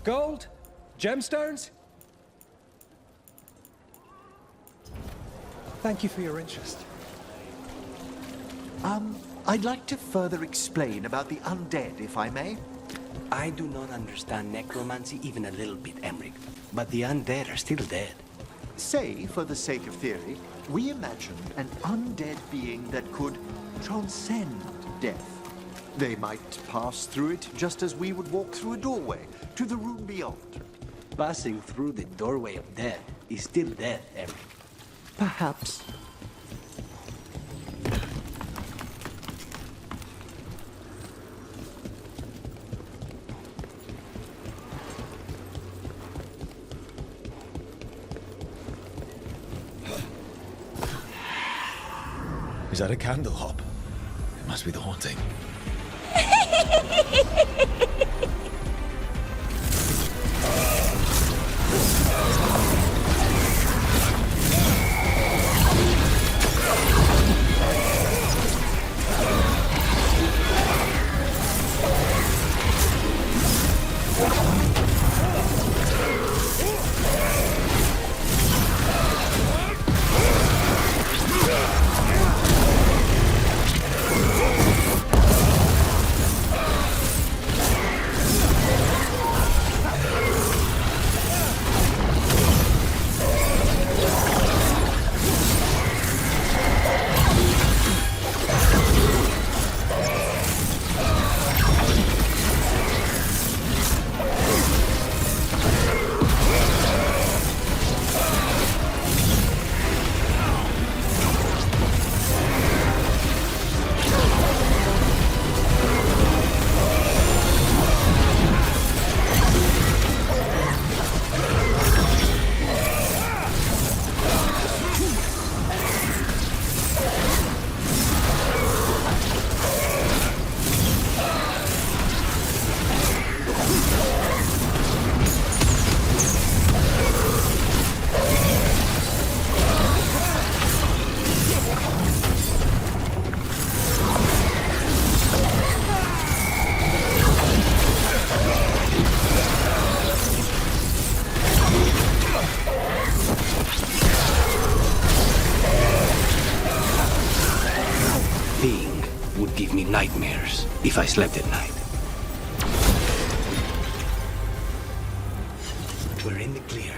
Gold? Gemstones? Thank you for your interest. I'd like to further explain about the undead, if I may. I do not understand necromancy even a little bit, Emmerich. But the undead are still dead. Say, for the sake of theory, we imagine an undead being that could transcend death. They might pass through it just as we would walk through a doorway to the room beyond. Passing through the doorway of death is still death, Emmerich. Perhaps. Is that a candle hop? It must be the haunting. Give me nightmares if I slept at night. We're in the clear.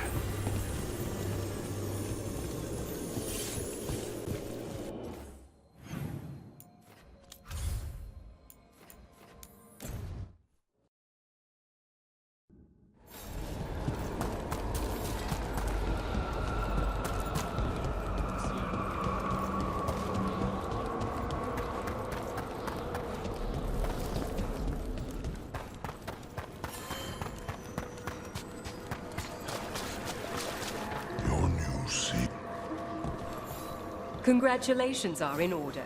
Congratulations are in order.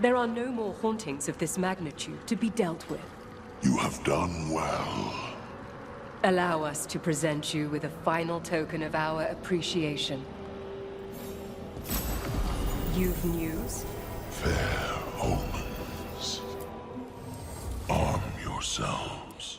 There are no more hauntings of this magnitude to be dealt with. You have done well. Allow us to present you with a final token of our appreciation. You've news? Fair omens. Arm yourselves.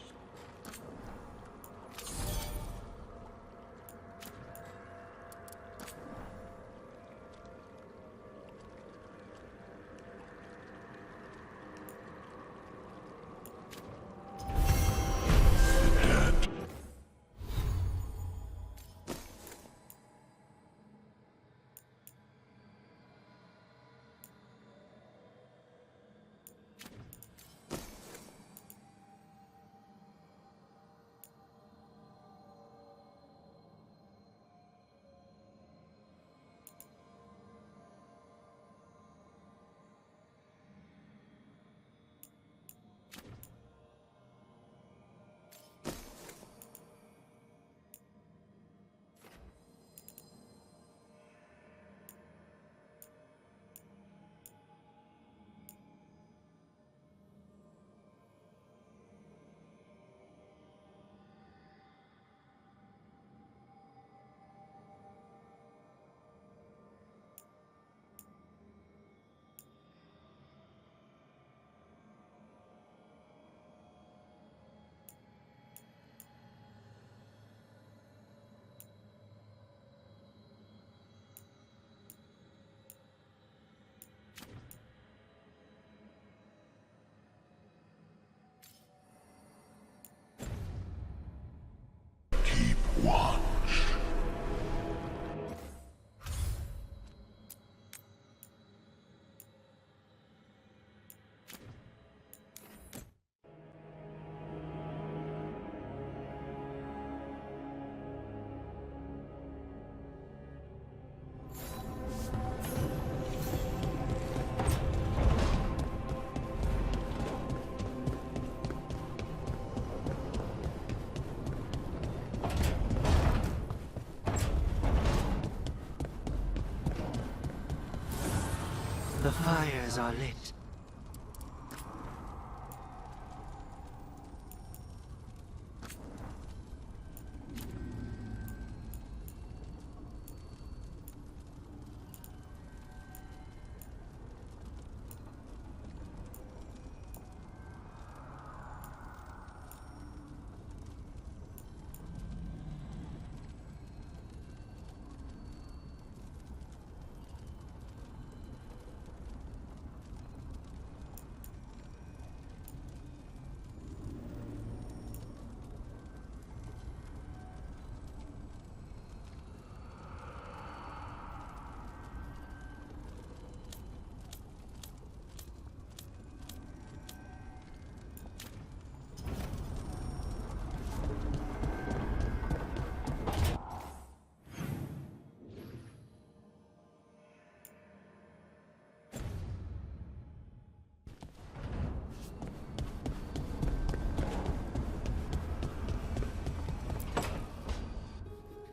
fires are lit.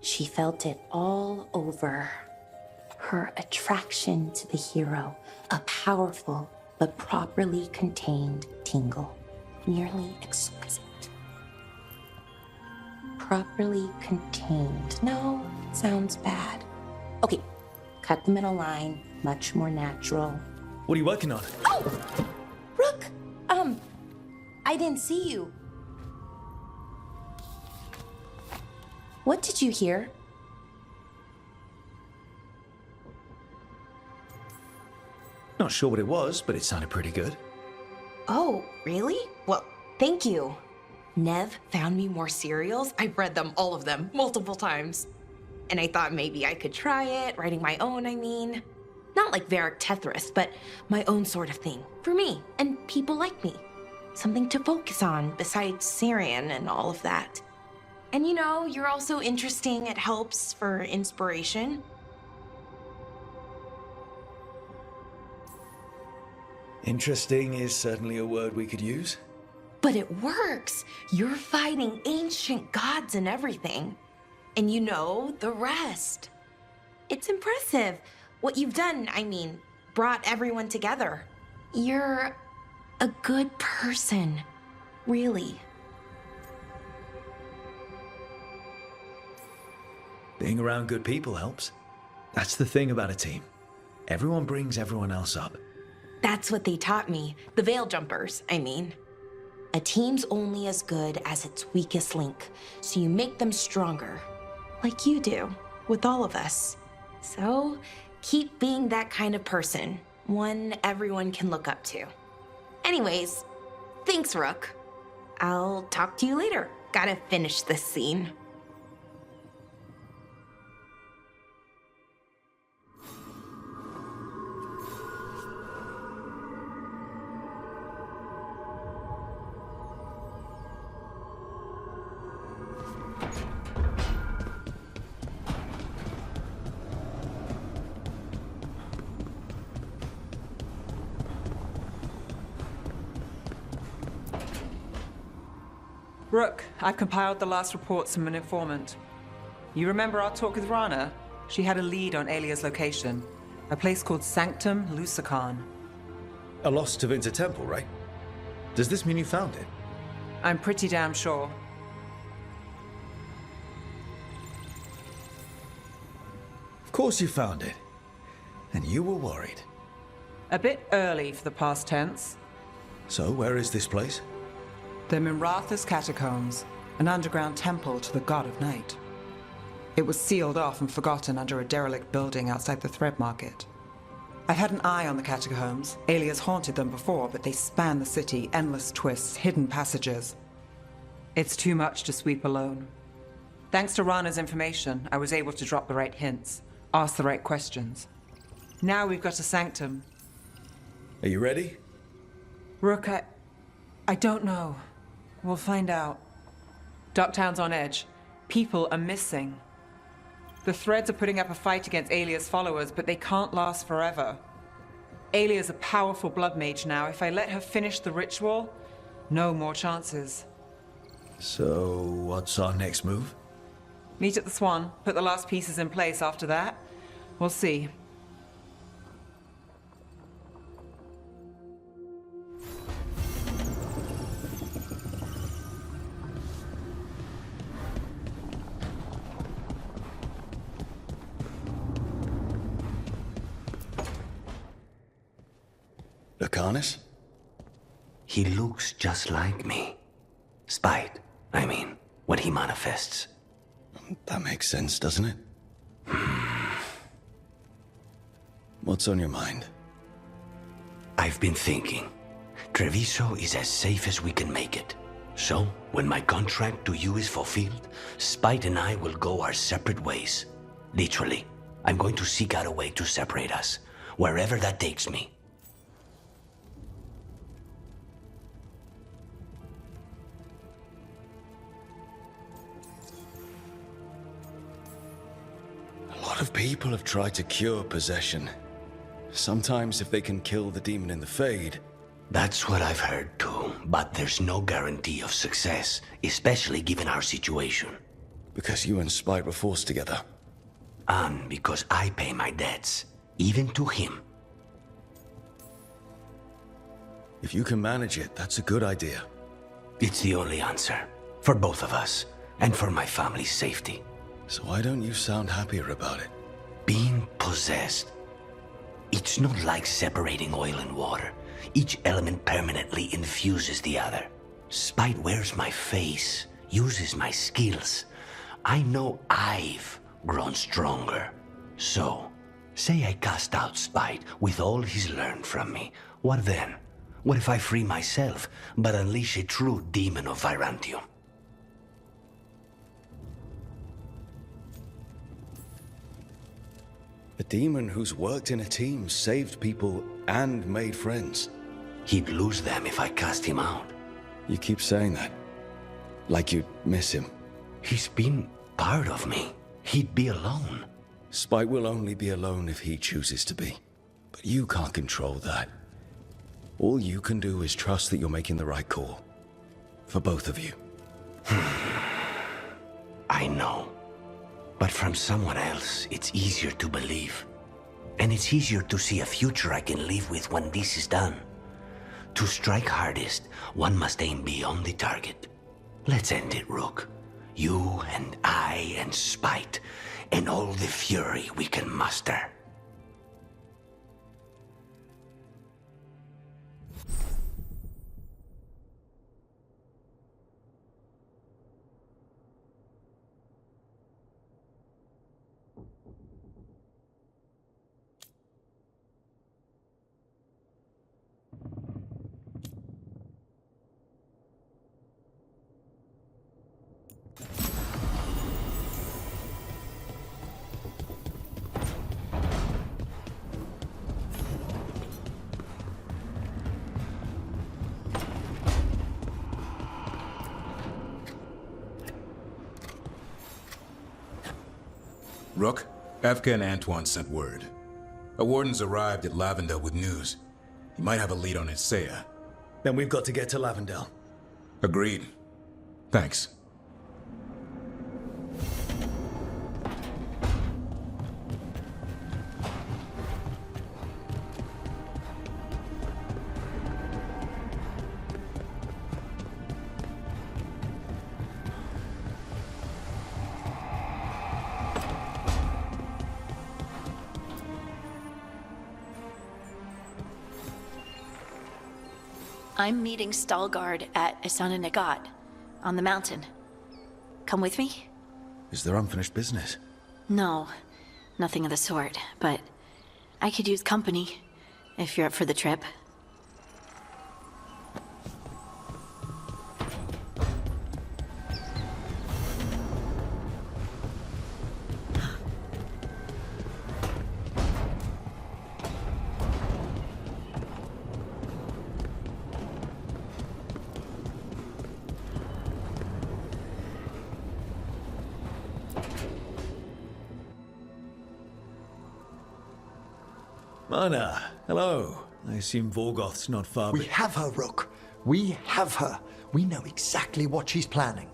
She felt it all over. Her attraction to the hero, a powerful but properly contained tingle, nearly exquisite. Properly contained. No, sounds bad. Okay, cut the middle line, much more natural. What are you working on? Oh! Rook! I didn't see you. What did you hear? Not sure what it was, but it sounded pretty good. Oh, really? Well, thank you. Nev found me more serials. I've read them, all of them, multiple times. And I thought maybe I could try it, writing my own, I mean. Not like Varric Tethrus, but my own sort of thing. For me, and people like me. Something to focus on, besides Syrian and all of that. And you know, you're also interesting. It helps for inspiration. Interesting is certainly a word we could use. But it works. You're fighting ancient gods and everything. And you know the rest. It's impressive. What you've done, I mean, brought everyone together. You're a good person. Really. Being around good people helps. That's the thing about a team. Everyone brings everyone else up. That's what they taught me. The veil jumpers, I mean. A team's only as good as its weakest link, so you make them stronger. Like you do, with all of us. So, keep being that kind of person. One everyone can look up to. Anyways, thanks, Rook. I'll talk to you later. Gotta finish this scene. Rook, I've compiled the last reports from an informant. You remember our talk with Rana? She had a lead on Alia's location. A place called Sanctum Lucican. A lost Tevinter temple, right? Does this mean you found it? I'm pretty damn sure. Of course you found it. And you were worried. A bit early for the past tense. So, where is this place? The Minratha's Catacombs, an underground temple to the god of night. It was sealed off and forgotten under a derelict building outside the Thread Market. I've had an eye on the catacombs. Alias haunted them before, but they span the city, endless twists, hidden passages. It's too much to sweep alone. Thanks to Rana's information, I was able to drop the right hints, ask the right questions. Now we've got a sanctum. Are you ready? Rook, I don't know. We'll find out. Ducktown's on edge. People are missing. The Threads are putting up a fight against Alia's followers, but they can't last forever. Alia's a powerful blood mage now. If I let her finish the ritual, no more chances. So, what's our next move? Meet at the Swan, put the last pieces in place after that. We'll see. Johannes? He looks just like me. Spite, I mean, when he manifests. That makes sense, doesn't it? What's on your mind? I've been thinking. Treviso is as safe as we can make it. So, when my contract to you is fulfilled, Spite and I will go our separate ways. Literally, I'm going to seek out a way to separate us, wherever that takes me. A lot of people have tried to cure possession. Sometimes if they can kill the demon in the Fade. That's what I've heard too, but there's no guarantee of success, especially given our situation. Because you and Spite were forced together. And because I pay my debts, even to him. If you can manage it, that's a good idea. It's the only answer, for both of us, and for my family's safety. So why don't you sound happier about it? Being possessed. It's not like separating oil and water. Each element permanently infuses the other. Spite wears my face, uses my skills. I know I've grown stronger. So, say I cast out Spite with all he's learned from me. What then? What if I free myself, but unleash a true demon of Virantium? A demon who's worked in a team, saved people, and made friends. He'd lose them if I cast him out. You keep saying that. Like you'd miss him. He's been part of me. He'd be alone. Spite will only be alone if he chooses to be. But you can't control that. All you can do is trust that you're making the right call. For both of you. I know. But from someone else, it's easier to believe. And it's easier to see a future I can live with when this is done. To strike hardest, one must aim beyond the target. Let's end it, Rook. You and I and Spite, and all the fury we can muster. Rook, Evka and Antoine sent word. A warden's arrived at Lavendel with news. He might have a lead on Isaiah. Then we've got to get to Lavendel. Agreed. Thanks. I'm meeting Stalgard at Asana Nagat, on the mountain. Come with me? Is there unfinished business? No, nothing of the sort, but I could use company, if you're up for the trip. Mana, hello. I assume Vorgoth's not far. We have her, Rook. We have her. We know exactly what she's planning.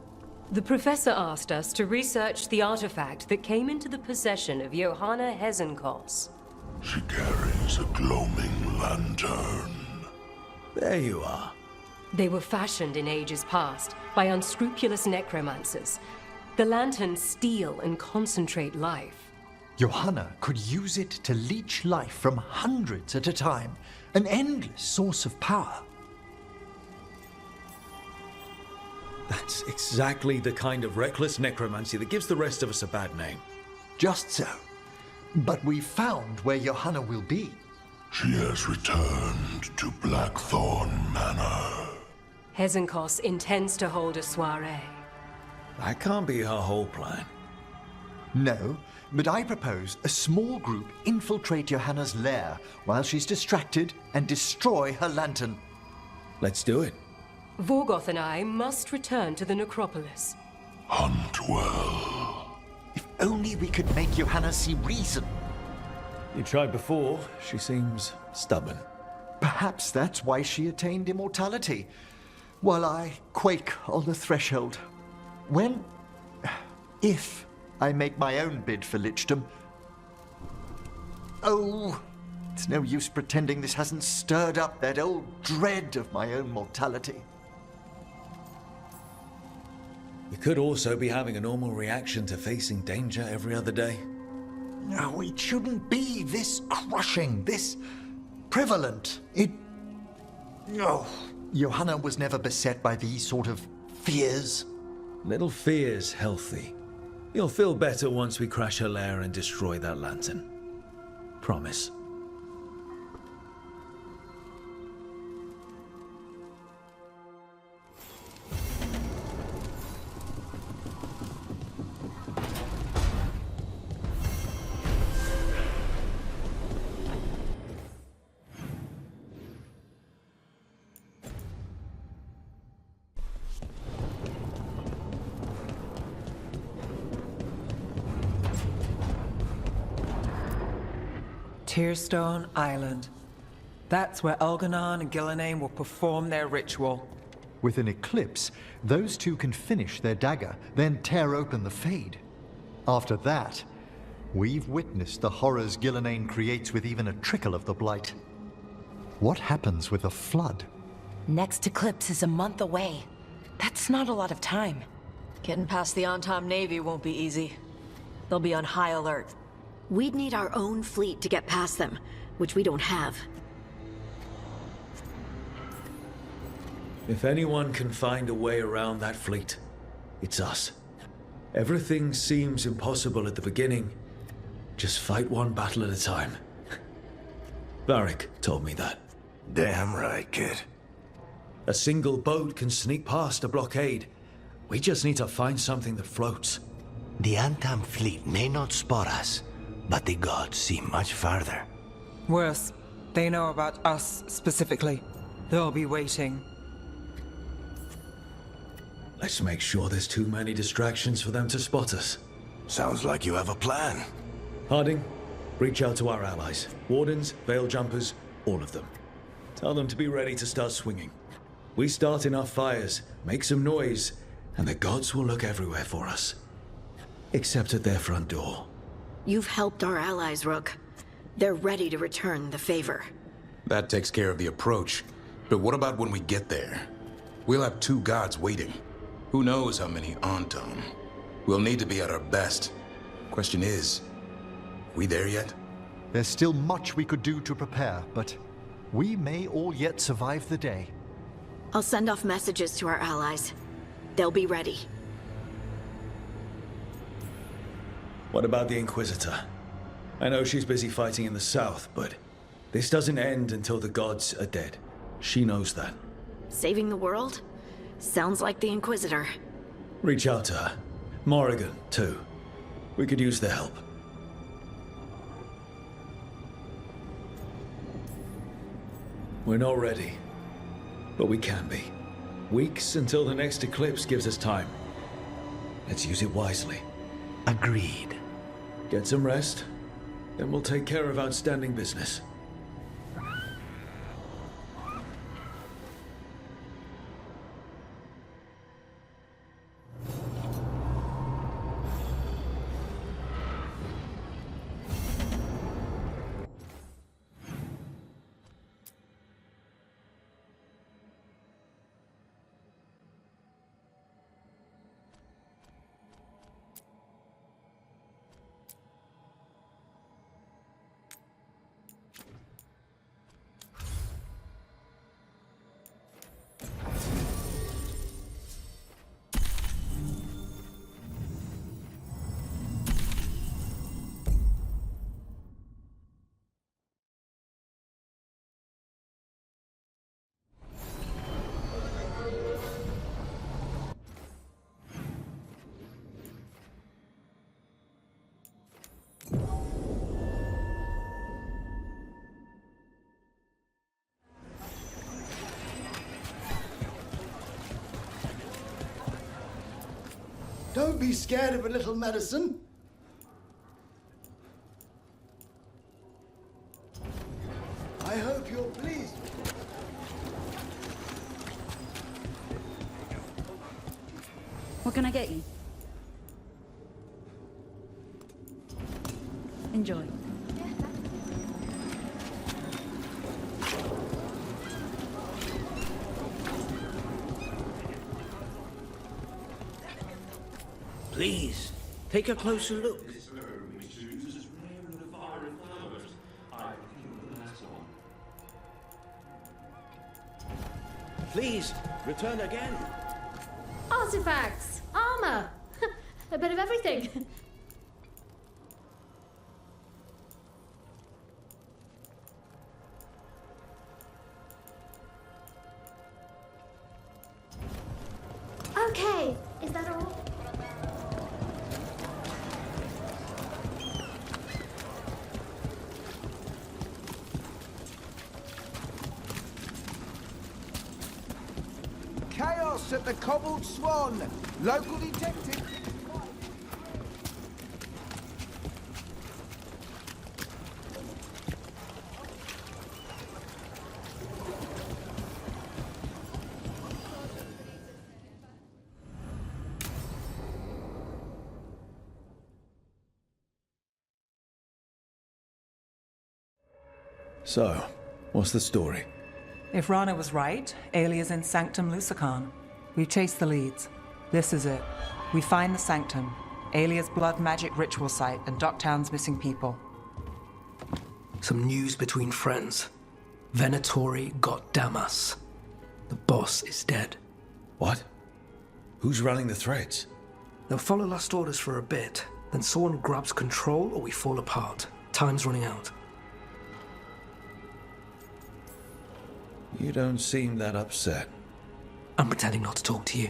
The professor asked us to research the artifact that came into the possession of Johanna Hezenkos. She carries a gloaming lantern. There you are. They were fashioned in ages past by unscrupulous necromancers. The lanterns steal and concentrate life. Johanna could use it to leech life from hundreds at a time, An endless source of power. That's exactly the kind of reckless necromancy that gives the rest of us a bad name. Just so. But we found where Johanna will be. She has returned to Blackthorn Manor. Hezenkos intends to hold a soiree. That can't be her whole plan. No, but I propose a small group infiltrate Johanna's lair while she's distracted and destroy her lantern. Let's do it. Vorgoth and I must return to the necropolis. Hunt well. If only we could make Johanna see reason. You tried before. She seems stubborn. Perhaps that's why she attained immortality, while I quake on the threshold. If I make my own bid for lichdom. Oh, it's no use pretending this hasn't stirred up that old dread of my own mortality. You could also be having a normal reaction to facing danger every other day. No, it shouldn't be this crushing, this prevalent. No. Johanna was never beset by these sort of fears. Little fear's healthy. You'll feel better once we crash her lair and destroy that lantern. Promise. Tearstone Island. That's where Elganon and Gillenane will perform their ritual. With an eclipse, those two can finish their dagger, then tear open the Fade. After that, we've witnessed the horrors Gillenane creates with even a trickle of the blight. What happens with a flood? Next eclipse is a month away. That's not a lot of time. Getting past the Antom Navy won't be easy. They'll be on high alert. We'd need our own fleet to get past them, which we don't have. If anyone can find a way around that fleet, it's us. Everything seems impossible at the beginning. Just fight one battle at a time. Varric told me that. Damn right, kid. A single boat can sneak past a blockade. We just need to find something that floats. The Antam fleet may not spot us, but the gods see much farther. Worse, they know about us specifically. They'll be waiting. Let's make sure there's too many distractions for them to spot us. Sounds like you have a plan. Harding, reach out to our allies. Wardens, Veil Jumpers, all of them. Tell them to be ready to start swinging. We start enough fires, make some noise, and the gods will look everywhere for us. Except at their front door. You've helped our allies, Rook. They're ready to return the favor. That takes care of the approach. But what about when we get there? We'll have two gods waiting. Who knows how many Antom? We'll need to be at our best. Question is, we there yet? There's still much we could do to prepare, but we may all yet survive the day. I'll send off messages to our allies. They'll be ready. What about the Inquisitor? I know she's busy fighting in the south, but this doesn't end until the gods are dead. She knows that. Saving the world? Sounds like the Inquisitor. Reach out to her. Morrigan, too. We could use their help. We're not ready, but we can be. Weeks until the next eclipse gives us time. Let's use it wisely. Agreed. Get some rest, then we'll take care of outstanding business. Don't be scared of a little medicine. I hope you're pleased. What can I get you? Enjoy. Please, take a closer look. Please, return again. Artifacts, armor, a bit of everything. Okay, is that all? Chaos at the Cobbled Swan. Local detective. So, what's the story? If Rana was right, Aelia's in Sanctum Lucican. We've chased the leads. This is it. We find the Sanctum, Aelia's blood magic ritual site, and Docktown's missing people. Some news between friends. Venatori got Damas. The boss is dead. What? Who's running the threads? They'll follow last orders for a bit, then someone grabs control or we fall apart. Time's running out. You don't seem that upset. I'm pretending not to talk to you.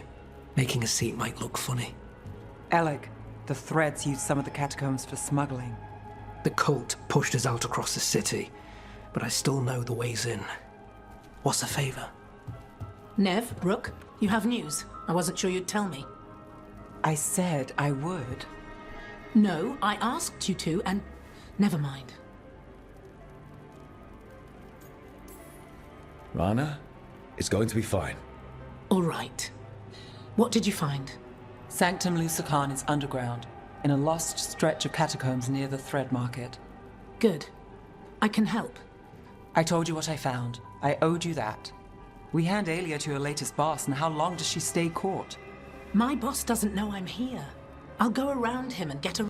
Making a scene might look funny. Alec, the threads used some of the catacombs for smuggling. The cult pushed us out across the city, but I still know the ways in. What's the favor? Nev, Rook, you have news. I wasn't sure you'd tell me. I said I would. No, I asked you to, and never mind. Rana, it's going to be fine. All right. What did you find? Sanctum Lucican is underground, in a lost stretch of catacombs near the Thread Market. Good. I can help. I told you what I found. I owed you that. We hand Aelia to her latest boss, and how long does she stay caught? My boss doesn't know I'm here. I'll go around him and get a